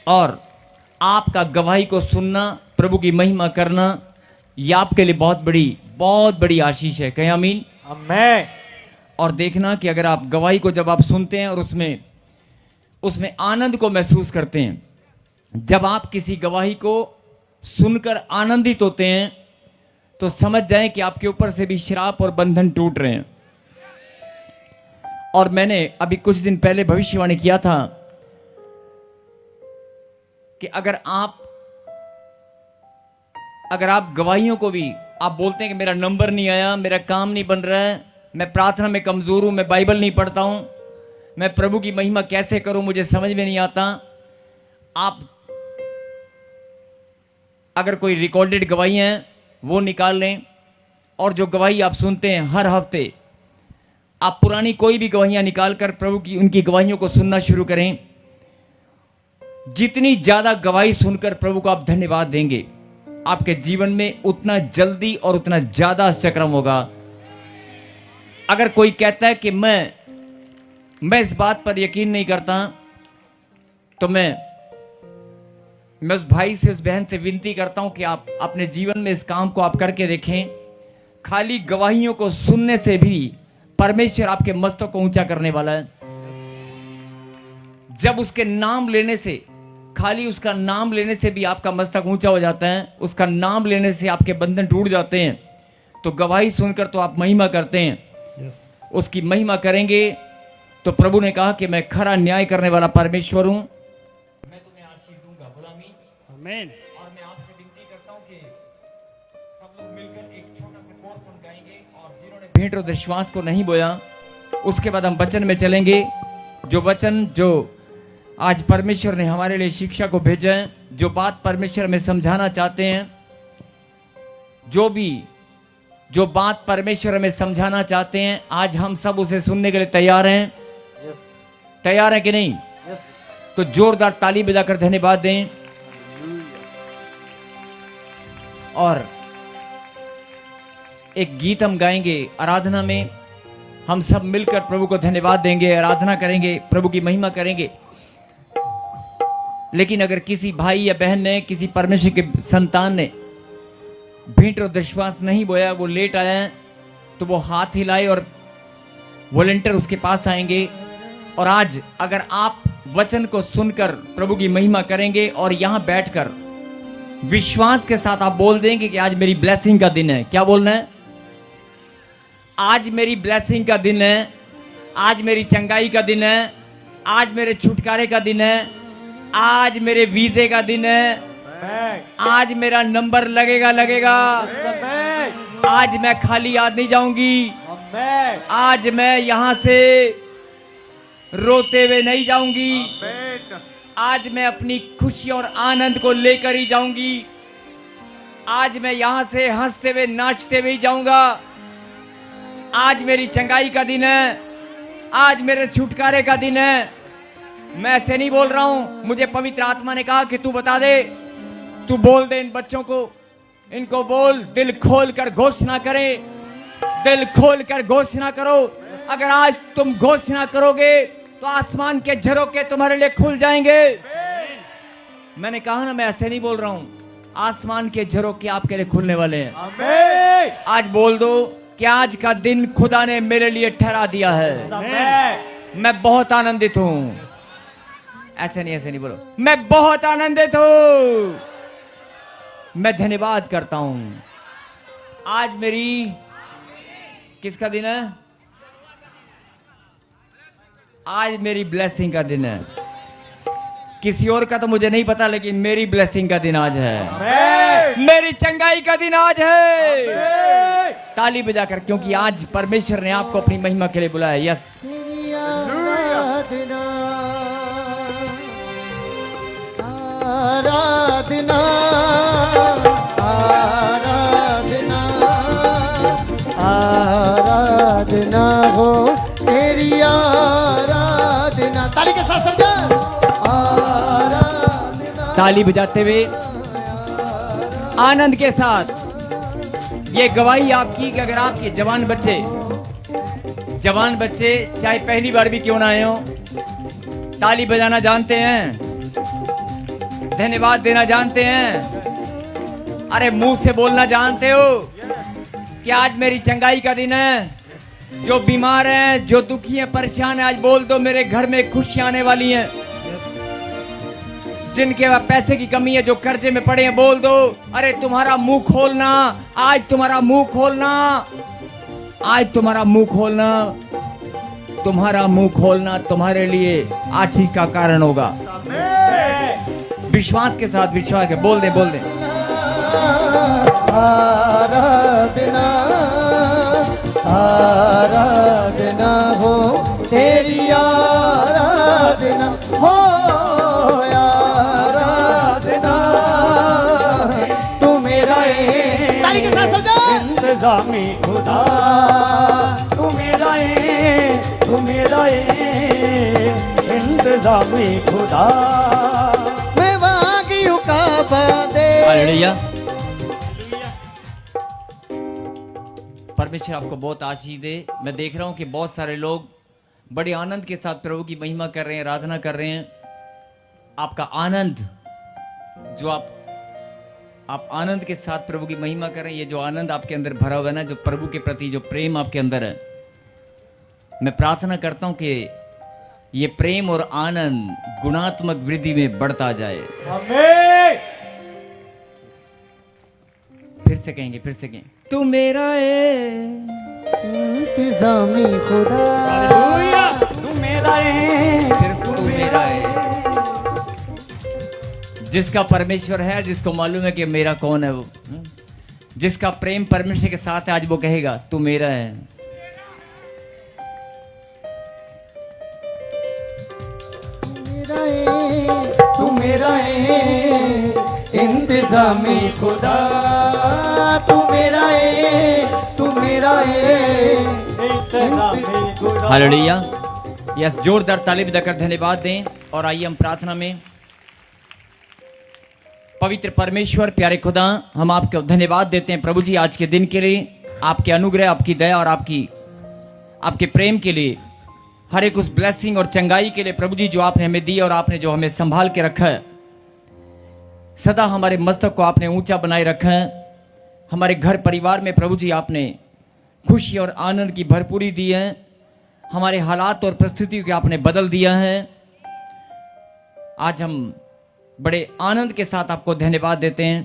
और आपका गवाही को सुनना, प्रभु की महिमा करना, ये आपके लिए बहुत बड़ी आशीष है। कहें आमीन। आमीन। और देखना कि अगर आप गवाही को जब आप सुनते हैं और उसमें आनंद को महसूस करते हैं, जब आप किसी गवाही को सुनकर आनंदित होते हैं तो समझ जाएं कि आपके ऊपर से भी श्राप और बंधन टूट रहे हैं। और मैंने अभी कुछ दिन पहले भविष्यवाणी किया था कि अगर आप गवाहियों को भी आप बोलते हैं कि मेरा नंबर नहीं आया, मेरा काम नहीं बन रहा है, मैं प्रार्थना में कमजोर हूं, मैं बाइबल नहीं पढ़ता हूं, मैं प्रभु की महिमा कैसे करूं, मुझे समझ में नहीं आता। आप अगर कोई रिकॉर्डेड गवाही हैं वो निकाल लें, और जो गवाही आप सुनते हैं हर हफ्ते, आप पुरानी कोई भी गवाहियां निकालकर प्रभु की उनकी गवाहियों को सुनना शुरू करें। जितनी ज्यादा गवाही सुनकर प्रभु को आप धन्यवाद देंगे, आपके जीवन में उतना जल्दी और उतना ज्यादा आश्चर्यक्रम होगा। अगर कोई कहता है कि मैं इस बात पर यकीन नहीं करता, तो मैं उस भाई से, उस बहन से विनती करता हूं कि आप अपने जीवन में इस काम को आप करके देखें। खाली गवाहियों को सुनने से भी परमेश्वर आपके मस्तक को ऊंचा करने वाला है। जब उसके नाम लेने से, खाली उसका नाम लेने से भी आपका मस्तक ऊंचा हो जाता है, उसका नाम लेने से आपके बंधन टूट जाते हैं। तो गवाही सुनकर तो आप महिमा करते हैं। उसकी महिमा करेंगे तो प्रभु ने कहा कि मैं खरा न्याय करने वाला परमेश्वर हूं, मैं तुम्हें आशीष दूंगा। बोला आमीन। और मैं आपसे विनती करता हूं कि सब लोग मिलकर एक छोटा सा कोर्स हम गाएंगे, और जिन्होंने भेंट और विश्वास को नहीं बोया, उसके बाद हम वचन में चलेंगे। जो वचन जो आज परमेश्वर ने हमारे लिए शिक्षा को भेजा है, जो बात परमेश्वर में समझाना चाहते हैं, जो बात परमेश्वर में समझाना चाहते हैं, आज हम सब उसे सुनने के लिए तैयार हैं। तैयार है कि नहीं? तो जोरदार ताली बजाकर धन्यवाद दें। और एक गीत हम गाएंगे आराधना में, हम सब मिलकर प्रभु को धन्यवाद देंगे, आराधना करेंगे, प्रभु की महिमा करेंगे। लेकिन अगर किसी भाई या बहन ने, किसी परमेश्वर के संतान ने भेंट और विश्वास नहीं बोया, वो लेट आया है, तो वो हाथ हिलाए और वॉलंटियर उसके पास आएंगे। और आज अगर आप वचन को सुनकर प्रभु की महिमा करेंगे और यहां बैठकर विश्वास के साथ आप बोल देंगे कि आज मेरी ब्लेसिंग का दिन है। क्या बोलना है? आज मेरी ब्लेसिंग का दिन है, आज मेरी चंगाई का दिन है, आज मेरे छुटकारे का दिन है, आज मेरे वीजे का दिन है, आज मेरा नंबर लगेगा। आज मैं खाली याद नहीं जाऊंगी, आज मैं यहां से रोते हुए नहीं जाऊंगी, आज मैं अपनी खुशी और आनंद को लेकर ही जाऊंगी, आज मैं यहां से हंसते हुए नाचते हुए ही जाऊंगा। आज मेरी चंगाई का दिन है, आज मेरे छुटकारे का दिन है। मैं ऐसे नहीं बोल रहा हूं, मुझे पवित्र आत्मा ने कहा कि तू बता दे, तू बोल दे इन बच्चों को, इनको बोल, दिल खोल कर घोषणा करे, दिल खोल कर घोषणा करो। अगर आज तुम घोषणा करोगे तो आसमान के झरोखे तुम्हारे लिए खुल जाएंगे। मैंने कहा ना, मैं ऐसे नहीं बोल रहा हूं, आसमान के झरोखे आपके लिए खुलने वाले हैं। आज बोल दो कि आज का दिन खुदा ने मेरे लिए ठहरा दिया है। मैं बहुत आनंदित हूं। ऐसे नहीं बोलो, मैं बहुत आनंदित हूं, मैं धन्यवाद करता हूं। आज मेरी किसका दिन है? आज मेरी ब्लेसिंग का दिन है। किसी और का तो मुझे नहीं पता, लेकिन मेरी ब्लेसिंग का दिन आज है, मेरी चंगाई का दिन आज है। ताली बजाकर, क्योंकि आज परमेश्वर ने आपको अपनी महिमा के लिए बुलाया। यस, आराधना आराधना आराधना हो तेरी आराधना। ताली के साथ समझा, आराधना। ताली बजाते हुए आनंद के साथ ये गवाही आपकी कि अगर आपके जवान बच्चे चाहे पहली बार भी क्यों ना आए हो, ताली बजाना जानते हैं। धन्यवाद देना जानते हैं? अरे मुंह से बोलना जानते हो कि आज मेरी चंगाई का दिन है? जो बीमार हैं, जो दुखी हैं, परेशान हैं, आज बोल दो मेरे घर में खुशियां आने वाली हैं। जिनके पास पैसे की कमी है, जो कर्जे में पड़े हैं, बोल दो अरे तुम्हारा मुंह खोलना, आज तुम्हारा मुंह खोलना, आज तुम्हारा मुंह खोलना, तुम्हारा मुंह खोलना तुम्हारे लिए आशीष का कारण होगा। विश्वास के साथ, विश्वास के बोल दे, बोल दे। आराधना आराधना हो तेरी, आराधना हो आराधना, तू मेरा ताली के साथ समझो। इंतजामी खुदा तू मेरा इंतजामी खुदा, मैं वागियों का बादे। हालेलुया। परमेश्वर आपको बहुत आशीष दे। मैं देख रहा हूं कि बहुत सारे लोग बड़े आनंद के साथ प्रभु की महिमा कर रहे हैं, आराधना कर रहे हैं। आपका आनंद, जो आप आनंद के साथ प्रभु की महिमा कर रहे हैं, ये जो आनंद आपके अंदर भरा हुआ है ना, जो प्रभु के प्रति जो प्रेम आपके अंदर है, मैं प्रार्थना करता हूं कि ये प्रेम और आनंद गुणात्मक वृद्धि में बढ़ता जाए। आमीन। फिर से कहेंगे, फिर से कहेंगे, तू मेरा है इंतजामी खुदा, हालेलुया। तू मेरा सिर्फ तू मेरा है। जिसका परमेश्वर है, जिसको मालूम है कि मेरा कौन है, वो जिसका प्रेम परमेश्वर के साथ है, आज वो कहेगा तू मेरा है। तू मेरा है इंतजामी खुदा, तू मेरा है, तू मेरा है इंतजामी खुदा। हालेलुया। यस, जोरदार ताली बजाकर धन्यवाद दें। और आइए हम प्रार्थना में। पवित्र परमेश्वर, प्यारे खुदा, हम आपको धन्यवाद देते हैं प्रभु जी आज के दिन के लिए, आपके अनुग्रह, आपकी दया और आपके प्रेम के लिए, हर एक उस ब्लेसिंग और चंगाई के लिए प्रभु जी जो आपने हमें दी और आपने जो हमें संभाल के रखा है। सदा हमारे मस्तक को आपने ऊंचा बनाए रखा है। हमारे घर परिवार में प्रभु जी आपने खुशी और आनंद की भरपूरी दी है। हमारे हालात और परिस्थितियों को आपने बदल दिया है। आज हम बड़े आनंद के साथ आपको धन्यवाद देते हैं।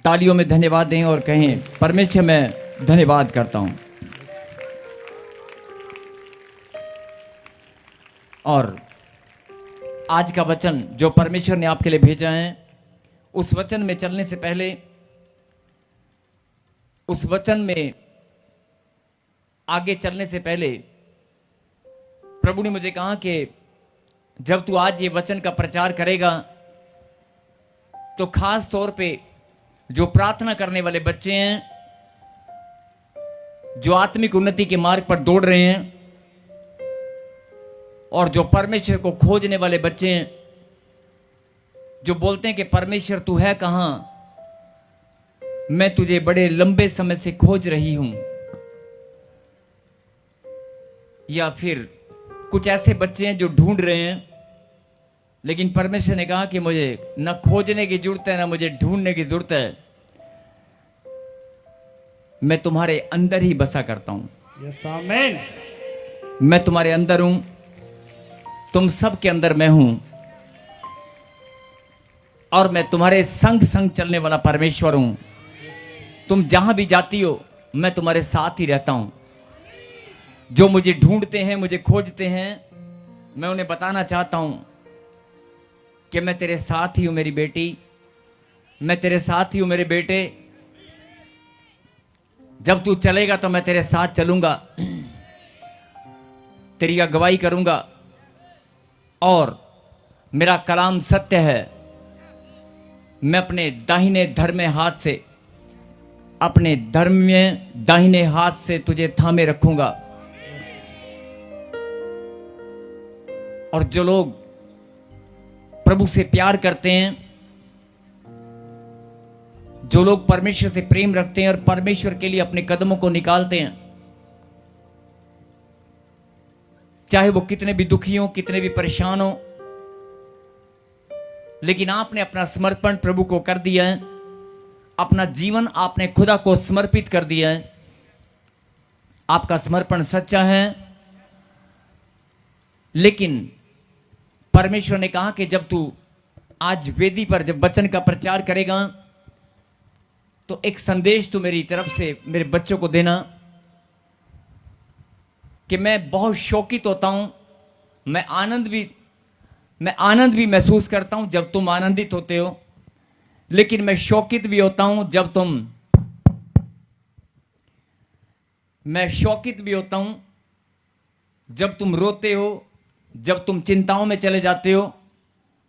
तालियों में धन्यवाद दें और कहें, परमेश्वर मैं धन्यवाद करता हूं। और आज का वचन जो परमेश्वर ने आपके लिए भेजा है, उस वचन में चलने से पहले, उस वचन में आगे चलने से पहले प्रभु ने मुझे कहा कि जब तू आज ये वचन का प्रचार करेगा तो खास तौर पे जो प्रार्थना करने वाले बच्चे हैं, जो आत्मिक उन्नति के मार्ग पर दौड़ रहे हैं, और जो परमेश्वर को खोजने वाले बच्चे हैं, जो बोलते हैं कि परमेश्वर तू है कहां, मैं तुझे बड़े लंबे समय से खोज रही हूं, या फिर कुछ ऐसे बच्चे हैं जो ढूंढ रहे हैं, लेकिन परमेश्वर ने कहा कि मुझे न खोजने की जरूरत है, न मुझे ढूंढने की जरूरत है, मैं तुम्हारे अंदर ही बसा करता हूं। यस, आमीन। मैं तुम्हारे अंदर हूं, तुम सब के अंदर मैं हूं, और मैं तुम्हारे संग संग चलने वाला परमेश्वर हूं। तुम जहां भी जाती हो, मैं तुम्हारे साथ ही रहता हूं। जो मुझे ढूंढते हैं, मुझे खोजते हैं, मैं उन्हें बताना चाहता हूं कि मैं तेरे साथ ही हूं मेरी बेटी, मैं तेरे साथ ही हूं मेरे बेटे। जब तू चलेगा तो मैं तेरे साथ चलूंगा, तेरी अगुवाई करूंगा, और मेरा कलाम सत्य है। मैं अपने दाहिने धर्मे हाथ से, अपने धर्म में दाहिने हाथ से तुझे थामे रखूंगा। और जो लोग प्रभु से प्यार करते हैं, जो लोग परमेश्वर से प्रेम रखते हैं और परमेश्वर के लिए अपने कदमों को निकालते हैं, चाहे वो कितने भी दुखी हो, कितने भी परेशान हो, लेकिन आपने अपना समर्पण प्रभु को कर दिया है, अपना जीवन आपने खुदा को समर्पित कर दिया है। आपका समर्पण सच्चा है। लेकिन परमेश्वर ने कहा कि जब तू आज वेदी पर जब वचन का प्रचार करेगा तो एक संदेश तू मेरी तरफ से मेरे बच्चों को देना कि मैं बहुत शौकित होता हूं, मैं आनंद भी महसूस करता हूं जब तुम आनंदित होते हो, लेकिन मैं शौकित भी होता हूं जब तुम रोते हो, जब तुम चिंताओं में चले जाते हो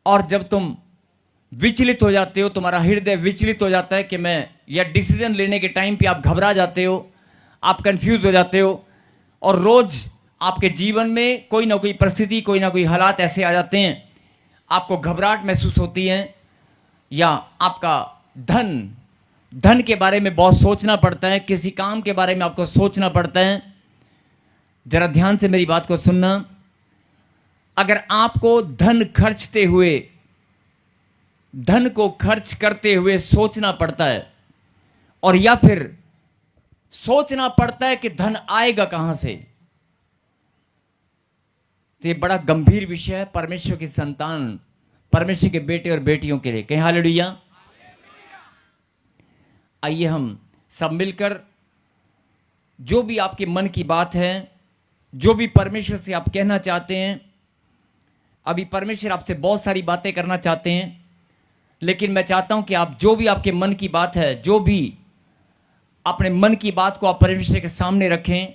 और जब तुम विचलित हो जाते हो, तुम्हारा हृदय विचलित हो जाता है कि मैं या डिसीजन लेने के टाइम पे आप घबरा जाते हो, आप कंफ्यूज हो जाते हो और रोज आपके जीवन में कोई ना कोई परिस्थिति, कोई ना कोई हालात ऐसे आ जाते हैं, आपको घबराहट महसूस होती है या आपका धन के बारे में बहुत सोचना पड़ता है, किसी काम के बारे में आपको सोचना पड़ता है। जरा ध्यान से मेरी बात को सुनना। अगर आपको धन को खर्च करते हुए सोचना पड़ता है और या फिर सोचना पड़ता है कि धन आएगा कहां से, तो ये बड़ा गंभीर विषय है परमेश्वर की संतान, परमेश्वर के बेटे और बेटियों के लिए। कहीं हालेलुया। आइए हम सब मिलकर जो भी आपके मन की बात है, जो भी परमेश्वर से आप कहना चाहते हैं, अभी परमेश्वर आपसे बहुत सारी बातें करना चाहते हैं, लेकिन मैं चाहता हूं कि आप जो भी आपके मन की बात है, जो भी अपने मन की बात को आप परमेश्वर के सामने रखें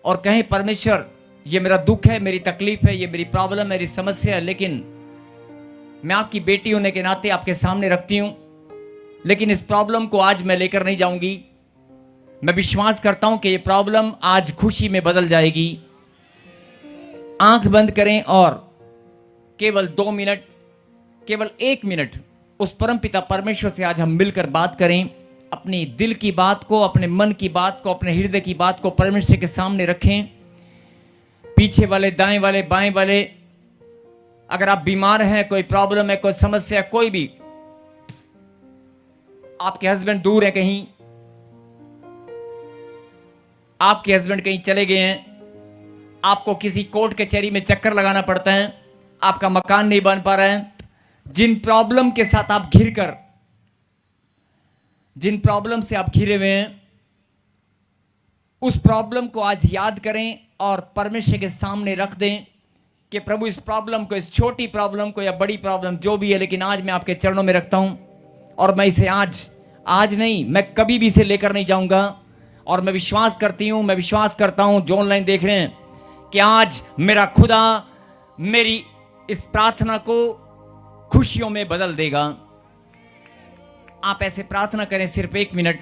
और कहें परमेश्वर ये मेरा दुख है, मेरी तकलीफ है, ये मेरी प्रॉब्लम, मेरी समस्या है, लेकिन मैं आपकी बेटी होने के नाते आपके सामने रखती हूं, लेकिन इस प्रॉब्लम को आज मैं लेकर नहीं जाऊंगी। मैं विश्वास करता हूं कि ये प्रॉब्लम आज खुशी में बदल जाएगी। आंख बंद करें और केवल 2 मिनट, केवल 1 मिनट उस परमपिता परमेश्वर से आज हम मिलकर बात करें। अपनी दिल की बात को, अपने मन की बात को, अपने हृदय की बात को परमेश्वर के सामने रखें। पीछे वाले, दाएं वाले, बाएं वाले, अगर आप बीमार हैं, कोई प्रॉब्लम है, कोई समस्या, कोई भी, आपके हस्बैंड दूर हैं कहीं, आपके हस्बैंड कहीं चले गए हैं, आपको किसी कोर्ट कचहरी में चक्कर लगाना पड़ता है, आपका मकान नहीं बन पा रहा है, जिन प्रॉब्लम के साथ आप जिन प्रॉब्लम से आप घिरे हुए हैं, उस प्रॉब्लम को आज याद करें और परमेश्वर के सामने रख दें कि प्रभु इस प्रॉब्लम को, इस छोटी प्रॉब्लम को या बड़ी प्रॉब्लम जो भी है, लेकिन आज मैं आपके चरणों में रखता हूं और मैं इसे आज नहीं, मैं कभी भी इसे लेकर नहीं जाऊंगा। और मैं विश्वास करता हूं जो ऑनलाइन देख रहे हैं कि आज मेरा खुदा मेरी इस प्रार्थना को खुशियों में बदल देगा। आप ऐसे प्रार्थना करें सिर्फ 1 मिनट।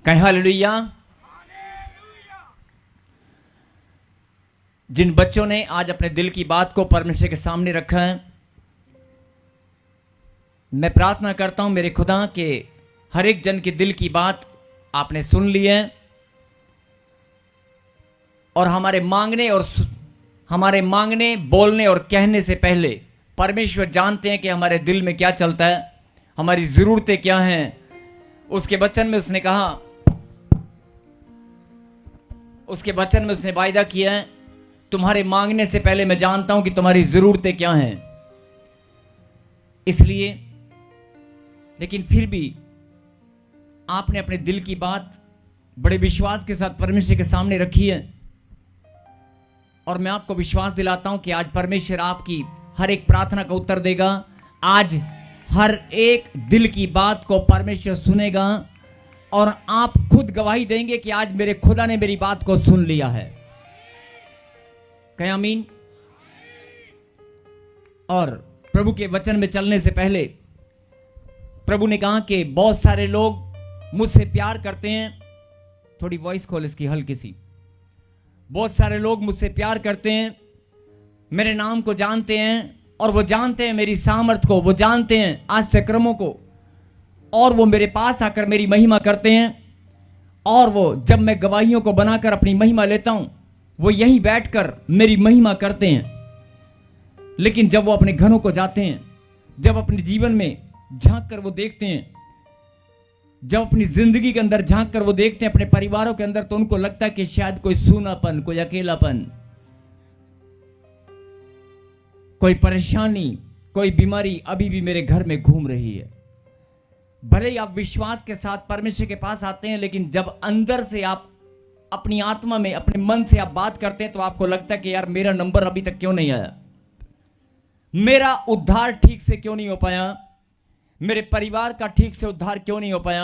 कहीं हालेलुया। जिन बच्चों ने आज अपने दिल की बात को परमेश्वर के सामने रखा है, मैं प्रार्थना करता हूं मेरे खुदा के हर एक जन के दिल की बात आपने सुन ली है और हमारे मांगने, बोलने और कहने से पहले परमेश्वर जानते हैं कि हमारे दिल में क्या चलता है, हमारी जरूरतें क्या हैं। उसके वचन में उसने कहा, उसके वचन में उसने वायदा किया है, तुम्हारे मांगने से पहले मैं जानता हूं कि तुम्हारी जरूरतें क्या हैं। इसलिए, लेकिन फिर भी आपने अपने दिल की बात बड़े विश्वास के साथ परमेश्वर के सामने रखी है और मैं आपको विश्वास दिलाता हूं कि आज परमेश्वर आपकी हर एक प्रार्थना का उत्तर देगा। आज हर एक दिल की बात को परमेश्वर सुनेगा और आप खुद गवाही देंगे कि आज मेरे खुदा ने मेरी बात को सुन लिया है। कहें आमीन। और प्रभु के वचन में चलने से पहले प्रभु ने कहा कि बहुत सारे लोग मुझसे प्यार करते हैं। थोड़ी वॉइस खोल इसकी हल्की सी। बहुत सारे लोग मुझसे प्यार करते हैं, मेरे नाम को जानते हैं और वो जानते हैं मेरी सामर्थ को, वो जानते हैं आश्चर्यक्रमों को, और वो मेरे पास आकर मेरी महिमा करते हैं। और वो जब मैं गवाहियों को बनाकर अपनी महिमा लेता हूं, वो यहीं बैठकर मेरी महिमा करते हैं। लेकिन जब वो अपने घरों को जाते हैं, जब अपने जीवन में झांक कर वो देखते हैं, जब अपनी जिंदगी के अंदर झांक कर वो देखते हैं अपने परिवारों के अंदर, तो उनको लगता है कि शायद कोई सूनापन, कोई अकेलापन, कोई परेशानी, कोई बीमारी अभी भी मेरे घर में घूम रही है। भले ही आप विश्वास के साथ परमेश्वर के पास आते हैं, लेकिन जब अंदर से आप अपनी आत्मा में, अपने मन से आप बात करते हैं, तो आपको लगता है कि यार मेरा नंबर अभी तक क्यों नहीं आया, मेरा उद्धार ठीक से क्यों नहीं हो पाया, मेरे परिवार का ठीक से उद्धार क्यों नहीं हो पाया।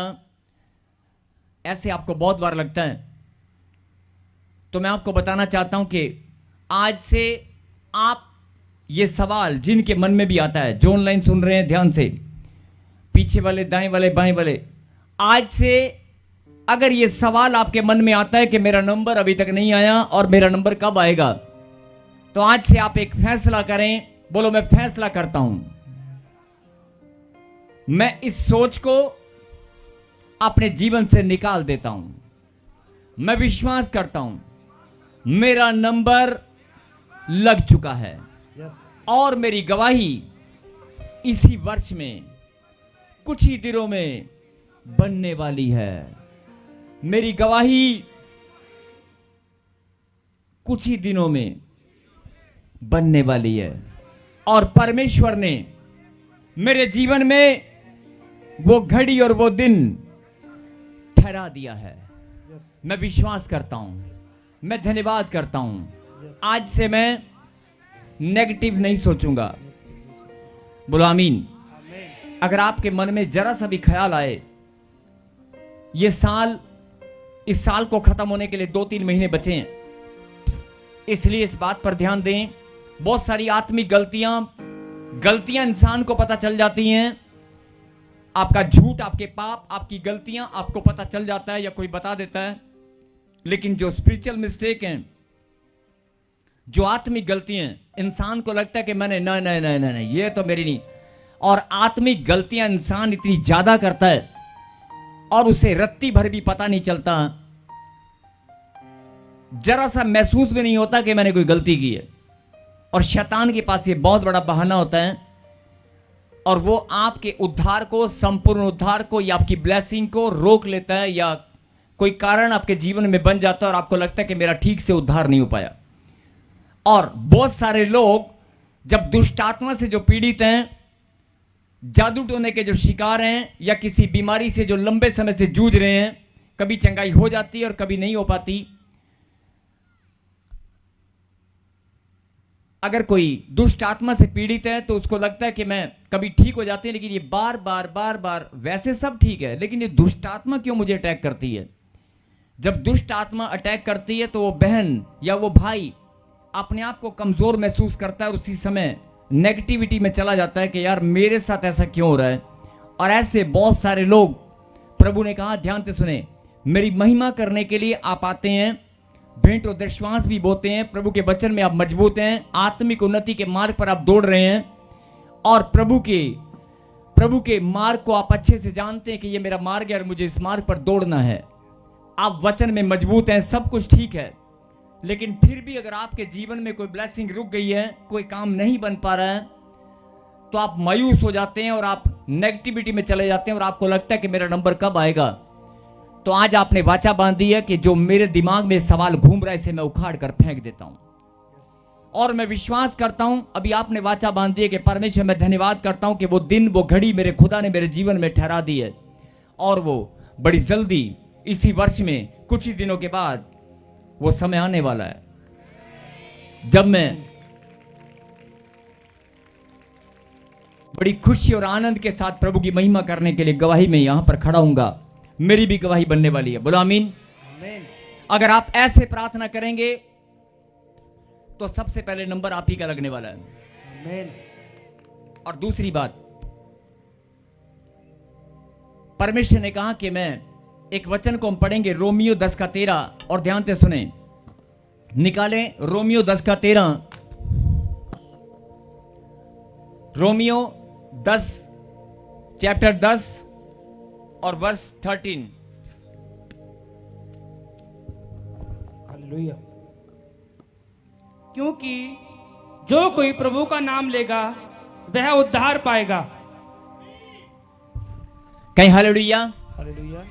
ऐसे आपको बहुत बार लगता है। तो मैं आपको बताना चाहता हूं कि आज से आप ये सवाल जिनके मन में भी आता है, जो ऑनलाइन सुन रहे हैं ध्यान से, पीछे वाले, दाएं वाले, बाएं वाले, आज से अगर ये सवाल आपके मन में आता है कि मेरा नंबर अभी तक नहीं आया और मेरा नंबर कब आएगा, तो आज से आप एक फैसला करें। बोलो, मैं फैसला करता हूं, मैं इस सोच को अपने जीवन से निकाल देता हूं। मैं विश्वास करता हूं मेरा नंबर लग चुका है और मेरी गवाही इसी वर्ष में, कुछ ही दिनों में बनने वाली है। मेरी गवाही कुछ ही दिनों में बनने वाली है और परमेश्वर ने मेरे जीवन में वो घड़ी और वो दिन ठहरा दिया है। मैं विश्वास करता हूं, मैं धन्यवाद करता हूं। आज से मैं नेगेटिव नहीं सोचूंगा। बोलो आमीन। अगर आपके मन में जरा सा भी ख्याल आए, ये साल, इस साल को खत्म होने के लिए 2-3 महीने बचे हैं, इसलिए इस बात पर ध्यान दें। बहुत सारी आत्मिक गलतियां इंसान को पता चल जाती हैं। आपका झूठ, आपके पाप, आपकी गलतियां आपको पता चल जाता है या कोई बता देता है। लेकिन जो स्पिरिचुअल मिस्टेक हैं, जो आत्मिक गलतियां, इंसान को लगता है कि मैंने नहीं, ये तो मेरी नहीं। और आत्मिक गलतियां इंसान इतनी ज्यादा करता है और उसे रत्ती भर भी पता नहीं चलता, जरा सा महसूस भी नहीं होता कि मैंने कोई गलती की है। और शैतान के पास ये बहुत बड़ा बहाना होता है और वो आपके उद्धार को, संपूर्ण उद्धार को या आपकी ब्लेसिंग को रोक लेता है, या कोई कारण आपके जीवन में बन जाता है और आपको लगता है कि मेरा ठीक से उद्धार नहीं हो पाया। और बहुत सारे लोग जब दुष्ट आत्मा से जो पीड़ित हैं, जादू टोने के जो शिकार हैं, या किसी बीमारी से जो लंबे समय से जूझ रहे हैं, कभी चंगाई हो जाती है और कभी नहीं हो पाती। अगर कोई दुष्ट आत्मा से पीड़ित है तो उसको लगता है कि मैं कभी ठीक हो जाती है, लेकिन ये बार बार वैसे सब ठीक है, लेकिन ये दुष्ट आत्मा क्यों मुझे अटैक करती है। जब दुष्ट आत्मा अटैक करती है तो वो बहन या वो भाई अपने आप को कमजोर महसूस करता है और उसी समय नेगेटिविटी में चला जाता है कि यार मेरे साथ ऐसा क्यों हो रहा है। और ऐसे बहुत सारे लोग, प्रभु ने कहा ध्यान से सुने, मेरी महिमा करने के लिए आप आते हैं, भेंट और दशवांश भी बोते हैं, प्रभु के वचन में आप मजबूत हैं, आत्मिक उन्नति के मार्ग पर आप दौड़ रहे हैं और प्रभु के मार्ग को आप अच्छे से जानते हैं कि ये मेरा मार्ग है और मुझे इस मार्ग पर दौड़ना है। आप वचन में मजबूत हैं, सब कुछ ठीक है, लेकिन फिर भी अगर आपके जीवन में कोई ब्लेसिंग रुक गई है, कोई काम नहीं बन पा रहा है, तो आप मायूस हो जाते हैं और आप नेगेटिविटी में चले जाते हैं और आपको लगता है कि मेरा नंबर कब आएगा। तो आज आपने वाचा बांधी है कि जो मेरे दिमाग में सवाल घूम रहा है इसे मैं उखाड़ कर फेंक देता हूं। और मैं विश्वास करता हूं, अभी आपने वाचा बांधी है कि परमेश्वर, मैं धन्यवाद करता हूं कि वो दिन, वो घड़ी मेरे खुदा ने मेरे जीवन में ठहरा दी है और वो बड़ी जल्दी इसी वर्ष में कुछ ही दिनों के बाद वो समय आने वाला है बड़ी खुशी और आनंद के साथ प्रभु की महिमा करने के लिए गवाही में यहां पर खड़ा हूंगा। मेरी भी गवाही बनने वाली है। बोलो आमीन। अगर आप ऐसे प्रार्थना करेंगे तो सबसे पहले नंबर आप ही का लगने वाला है। और दूसरी बात, परमेश्वर ने कहा कि मैं एक वचन को हम पढ़ेंगे, रोमियो 10:13, और ध्यान से सुने, निकालें रोमियो 10:13। रोमियो 10 चैप्टर 10 और वर्स 13। हालेलुया। क्योंकि जो कोई प्रभु का नाम लेगा वह उद्धार पाएगा। कहीं हालेलुया। हालेलुया।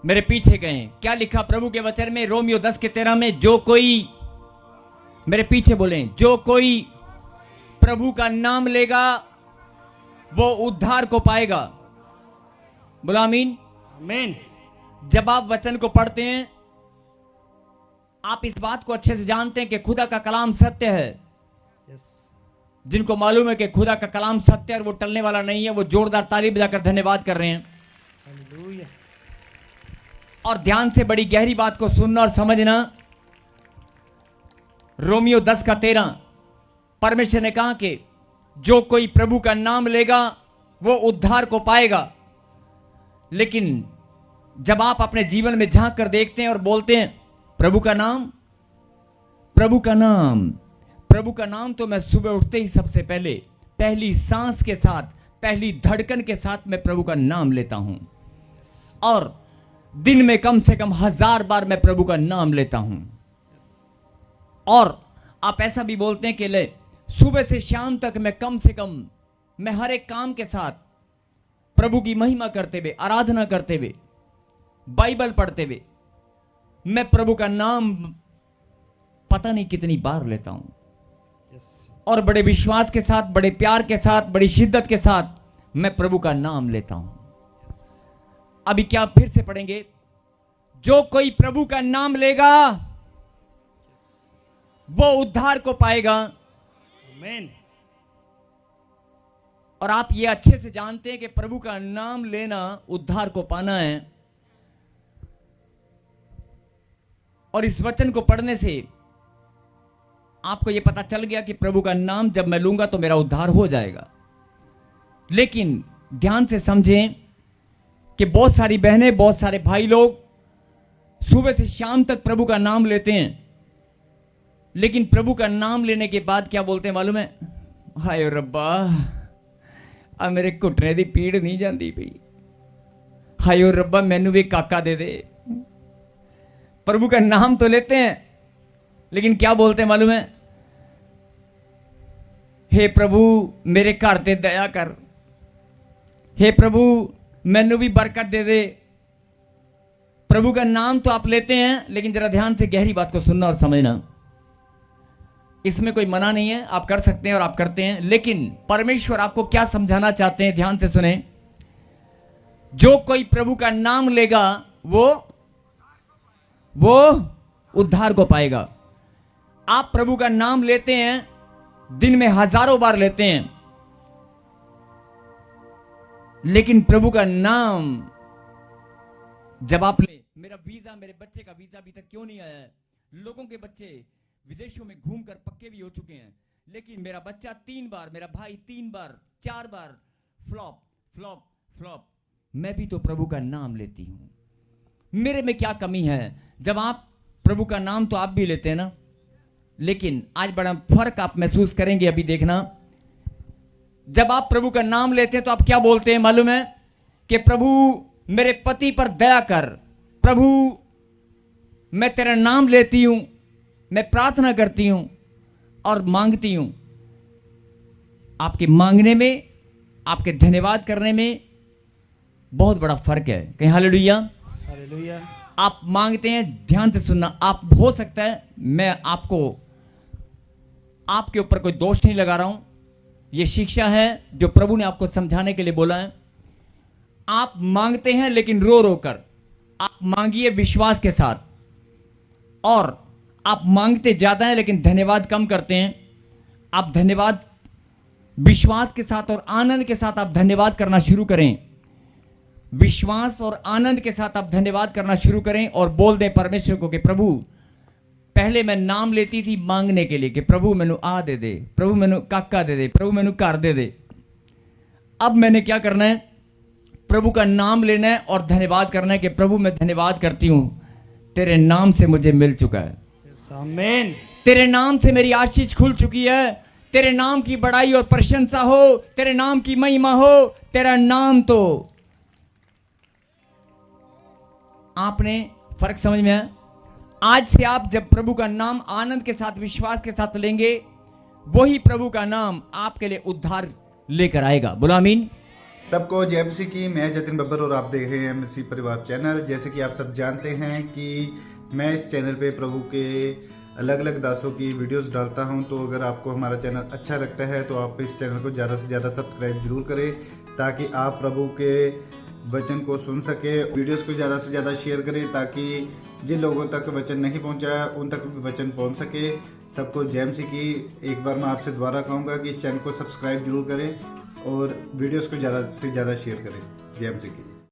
मेरे पीछे कहें, क्या लिखा प्रभु के वचन में रोमियो 10:13 में? जो कोई, मेरे पीछे बोलें, जो कोई प्रभु का नाम लेगा वो उद्धार को पाएगा। बोला आमीन। आमीन। जब आप वचन को पढ़ते हैं आप इस बात को अच्छे से जानते हैं कि खुदा का कलाम सत्य है। जिनको मालूम है कि खुदा का कलाम सत्य है और वो टलने वाला नहीं है, वो जोरदार ताली बजाकर धन्यवाद कर रहे हैं। हालेलुया। और ध्यान से बड़ी गहरी बात को सुनना और समझना। रोमियो 10:13 परमेश्वर ने कहा कि जो कोई प्रभु का नाम लेगा वो उद्धार को पाएगा। लेकिन जब आप अपने जीवन में झांक कर देखते हैं और बोलते हैं प्रभु का नाम, प्रभु का नाम, प्रभु का नाम, तो मैं सुबह उठते ही सबसे पहले पहली सांस के साथ, पहली धड़कन के साथ मैं प्रभु का नाम लेता हूं। और दिन में कम से कम 1000 बार मैं प्रभु का नाम लेता हूं। और आप ऐसा भी बोलते हैं कि ले सुबह से शाम तक मैं कम से कम, मैं हर एक काम के साथ प्रभु की महिमा करते हुए, आराधना करते हुए, बाइबल पढ़ते हुए मैं प्रभु का नाम पता नहीं कितनी बार लेता हूं। और बड़े विश्वास के साथ, बड़े प्यार के साथ, बड़ी शिद्दत के साथ मैं प्रभु का नाम लेता हूं। अभी क्या फिर से पढ़ेंगे, जो कोई प्रभु का नाम लेगा वो उद्धार को पाएगा। आमीन। और आप ये अच्छे से जानते हैं कि प्रभु का नाम लेना उद्धार को पाना है। और इस वचन को पढ़ने से आपको यह पता चल गया कि प्रभु का नाम जब मैं लूंगा तो मेरा उद्धार हो जाएगा। लेकिन ध्यान से समझें कि बहुत सारी बहनें, बहुत सारे भाई लोग सुबह से शाम तक प्रभु का नाम लेते हैं, लेकिन प्रभु का नाम लेने के बाद क्या बोलते हैं मालूम है? हाय रब्बा, आ मेरे घुटने दी पीड़ नहीं जाती पई। हाय रब्बा, मैनू भी काका दे दे। प्रभु का नाम तो लेते हैं लेकिन क्या बोलते हैं मालूम है? हे प्रभु मेरे घर ते दया कर, हे प्रभु मैनू भी बरकत दे दे। प्रभु का नाम तो आप लेते हैं, लेकिन जरा ध्यान से गहरी बात को सुनना और समझना। इसमें कोई मना नहीं है, आप कर सकते हैं और आप करते हैं, लेकिन परमेश्वर आपको क्या समझाना चाहते हैं, ध्यान से सुने। जो कोई प्रभु का नाम लेगा वो उद्धार को पाएगा। आप प्रभु का नाम लेते हैं, दिन में 1000 बार लेते हैं, लेकिन प्रभु का नाम जब आप ले, मेरा वीजा, मेरे बच्चे का वीजा अभी तक क्यों नहीं आया है? लोगों के बच्चे विदेशों में घूमकर पक्के भी हो चुके हैं, लेकिन मेरा बच्चा 3 बार, मेरा भाई 3 बार, 4 बार फ्लॉप फ्लॉप फ्लॉप। मैं भी तो प्रभु का नाम लेती हूं। मेरे में क्या कमी है? जब आप प्रभु का नाम तो आप भी लेते हैं ना, लेकिन आज बड़ा फर्क आप महसूस करेंगे। अभी देखना, जब आप प्रभु का नाम लेते हैं तो आप क्या बोलते हैं मालूम है? कि प्रभु मेरे पति पर दया कर, प्रभु मैं तेरा नाम लेती हूं, मैं प्रार्थना करती हूं और मांगती हूं। आपके मांगने में, आपके धन्यवाद करने में बहुत बड़ा फर्क है। कहीं हालेलुया। हालेलुया। आप मांगते हैं, ध्यान से सुनना। आप, हो सकता है मैं आपको, आपके ऊपर कोई दोष नहीं लगा रहा हूं, यह शिक्षा है जो प्रभु ने आपको समझाने के लिए बोला है। आप मांगते हैं लेकिन रो रो कर। आप मांगिए विश्वास के साथ। और आप मांगते ज्यादा है लेकिन धन्यवाद कम करते हैं। आप धन्यवाद विश्वास के साथ और आनंद के साथ आप धन्यवाद करना शुरू करें। विश्वास और आनंद के साथ आप धन्यवाद करना शुरू करें और बोल दें परमेश्वर को कि प्रभु, पहले मैं नाम लेती थी मांगने के लिए कि प्रभु मैनू आ दे दे, प्रभु मैनू काका दे दे, प्रभु मैनू घर दे दे। अब मैंने क्या करना है? प्रभु का नाम लेना है और धन्यवाद करना है कि प्रभु मैं धन्यवाद करती हूं, तेरे नाम से मुझे मिल चुका है। आमीन। तेरे नाम से मेरी आशीष खुल चुकी है। तेरे नाम की बड़ाई और प्रशंसा हो, तेरे नाम की महिमा हो। तेरा नाम तो आपने फर्क समझ में आया? आज से आप जब प्रभु का नाम आनंद के साथ विश्वास के साथ लेंगे, वही प्रभु का नाम आपके लिए उद्धार लेकर आएगा। बोलो आमीन। सबको जय मसीह की। मैं जतिन बब्बर और आप देख रहे हैं मसीह परिवार चैनल। जैसे कि आप सब जानते हैं कि मैं इस चैनल पे प्रभु के अलग अलग दासों की वीडियोस डालता हूं, तो अगर आपको हमारा चैनल अच्छा लगता है तो आप इस चैनल को ज़्यादा से ज़्यादा सब्सक्राइब जरूर करें, ताकि आप प्रभु के वचन को सुन सके। वीडियोस को ज़्यादा से ज़्यादा शेयर करें ताकि जिन लोगों तक वचन नहीं पहुंचा उन तक भी वचन पहुंच सके। सबको जय मसीह की। एक बार मैं आपसे दोबारा कहूँगा कि इस चैनल को सब्सक्राइब जरूर करें और वीडियोस को ज़्यादा से ज़्यादा शेयर करें। जय मसीह की।